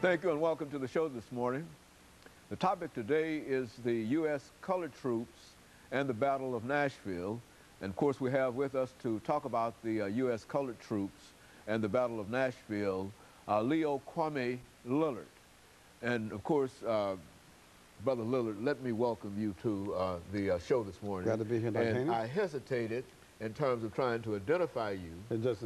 Thank you and welcome to the show this morning. The topic today is the U.S. colored troops and the Battle of Nashville. And of course we have with us to talk about the U.S. colored troops and the Battle of Nashville, Leo Kwame Lillard. And of course, Brother Lillard, let me welcome you to the show this morning. Glad to be here, Dr. Haney. And I hesitated in terms of trying to identify you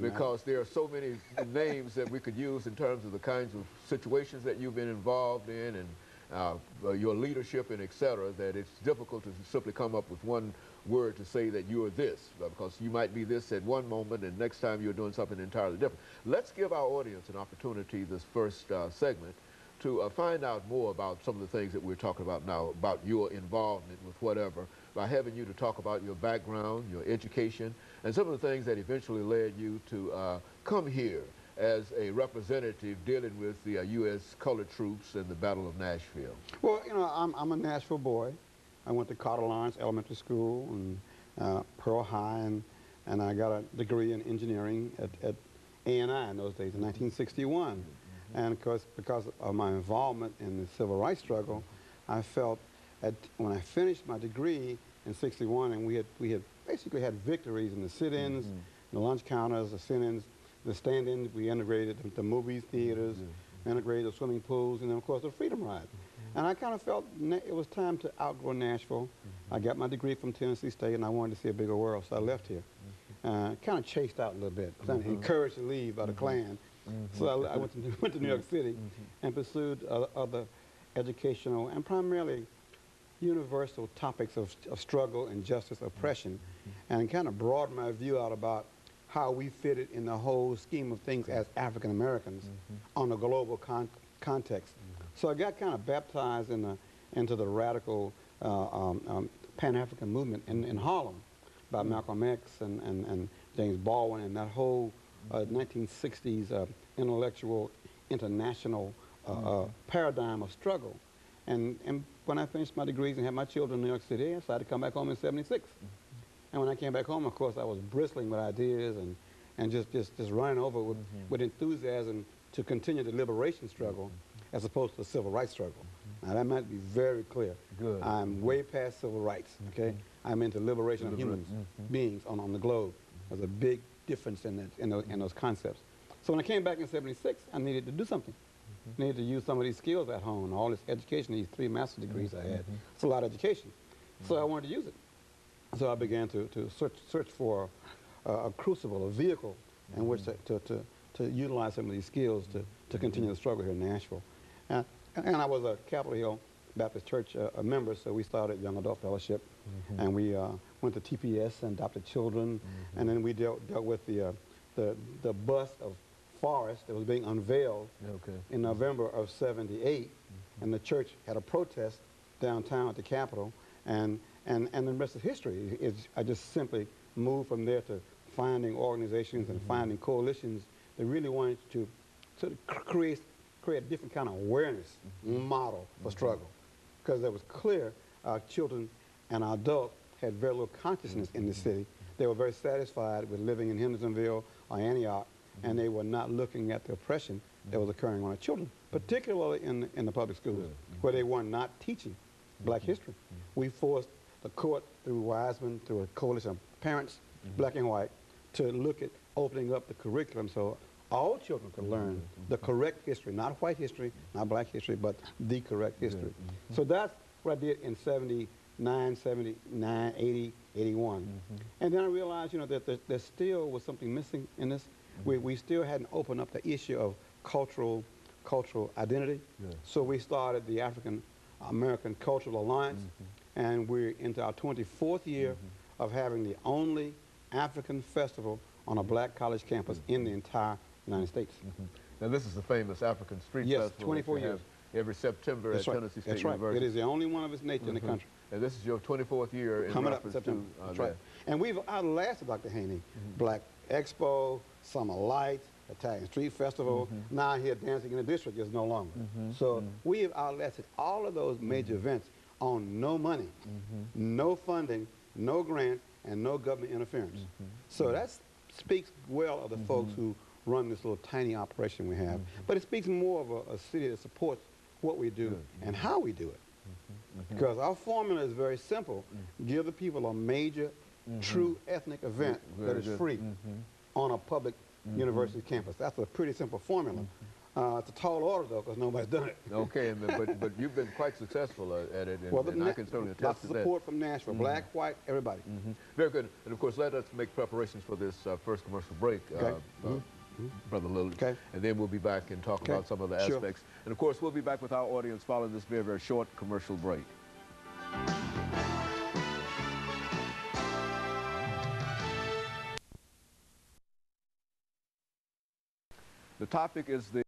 because there are so many names that we could use in terms of the kinds of situations that you've been involved in and your leadership and et cetera, that it's difficult to simply come up with one word to say that you are this, because you might be this at one moment and next time you're doing something entirely different. Let's give our audience an opportunity this first segment to find out more about some of the things that we're talking about now, about your involvement with whatever, by having you to talk about your background, your education, and some of the things that eventually led you to come here as a representative dealing with the U.S. colored troops and the Battle of Nashville. Well, you know, I'm a Nashville boy. I went to Carter Lawrence Elementary School and Pearl High, and I got a degree in engineering at A&I in those days in 1961. And of course, because of my involvement in the civil rights struggle, I felt when I finished my degree in '61, and we had basically had victories in the sit-ins, the lunch counters, the sit-ins, the stand-ins. We integrated the movie theaters, integrated the swimming pools, and then of course the Freedom Ride. And I kind of felt it was time to outgrow Nashville. I got my degree from Tennessee State, and I wanted to see a bigger world, so I left here. Kind of chased out a little bit, encouraged to leave by the Klan. So I went to New York City and pursued other educational and primarily universal topics of struggle, injustice, oppression, and kind of broadened my view out about how we fitted in the whole scheme of things as African Americans on a global context. So I got kind of baptized into the radical Pan-African movement in Harlem by Malcolm X and James Baldwin and that whole 1960s intellectual international paradigm of struggle. And when I finished my degrees and had my children in New York City, I decided to come back home in '76. And when I came back home, of course, I was bristling with ideas and just running over with enthusiasm to continue the liberation struggle as opposed to the civil rights struggle. Now that might be very clear. Good. I'm way past civil rights, okay? I'm into liberation of human beings on the globe. There's a big difference in those concepts. So when I came back in '76, I needed to do something. I needed to use some of these skills at home and all this education, these 3 master's degrees I had. It's a lot of education. So I wanted to use it. So I began to search for a crucible, a vehicle in which to utilize some of these skills to continue the struggle here in Nashville. And I was a Capitol Hill Baptist Church a member, so we started Young Adult Fellowship, and we went to TPS and adopted children, and then we dealt with the bust of Forrest that was being unveiled in November of '78, and the church had a protest downtown at the Capitol, and the rest of history is I just simply moved from there to finding organizations and finding coalitions that really wanted to create a different kind of awareness model for struggle, because it was clear our children and our adults had very little consciousness in the city. They were very satisfied with living in Hendersonville or Antioch, and they were not looking at the oppression that was occurring on our children, particularly in the public schools, where they were not teaching black history. We forced the court, through Wiseman, through a coalition of parents, black and white, to look at opening up the curriculum so all children could learn the correct history, not white history, not black history, but the correct history. So that's what I did in '79, '79, '80, '81. And then I realized, you know, that there still was something missing in this. We still hadn't opened up the issue of cultural identity. So we started the African American Cultural Alliance, and we're into our 24th year of having the only African festival on a black college campus in the entire United States. Now this is the famous African Street Festival. Yes, 24 years. Every September at Tennessee State University. Right. It is the only one of its nature in the country. And this is your 24th year in coming reference up September. to That's right. And we've outlasted, Dr. Haney, Black Expo, Summer Lights, Italian Street Festival. Now here Dancing in the District is no longer. So we have outlasted all of those major events on no money, no funding, no grants, and no government interference. So that speaks well of the folks who run this little tiny operation we have. But it speaks more of a city that supports what we do and how we do it. Because our formula is very simple. Give the people a major, true ethnic event that is free on a public university campus. That's a pretty simple formula. It's a tall order, though, because nobody's done it. Okay, but you've been quite successful at it, and, well, and I can certainly attest to that. Lots of support from Nashville, black, white, everybody. Very good. And, of course, let us make preparations for this first commercial break, Brother Lillard. Okay. And then we'll be back and talk about some of the aspects. And, of course, we'll be back with our audience following this very, very short commercial break. The topic is the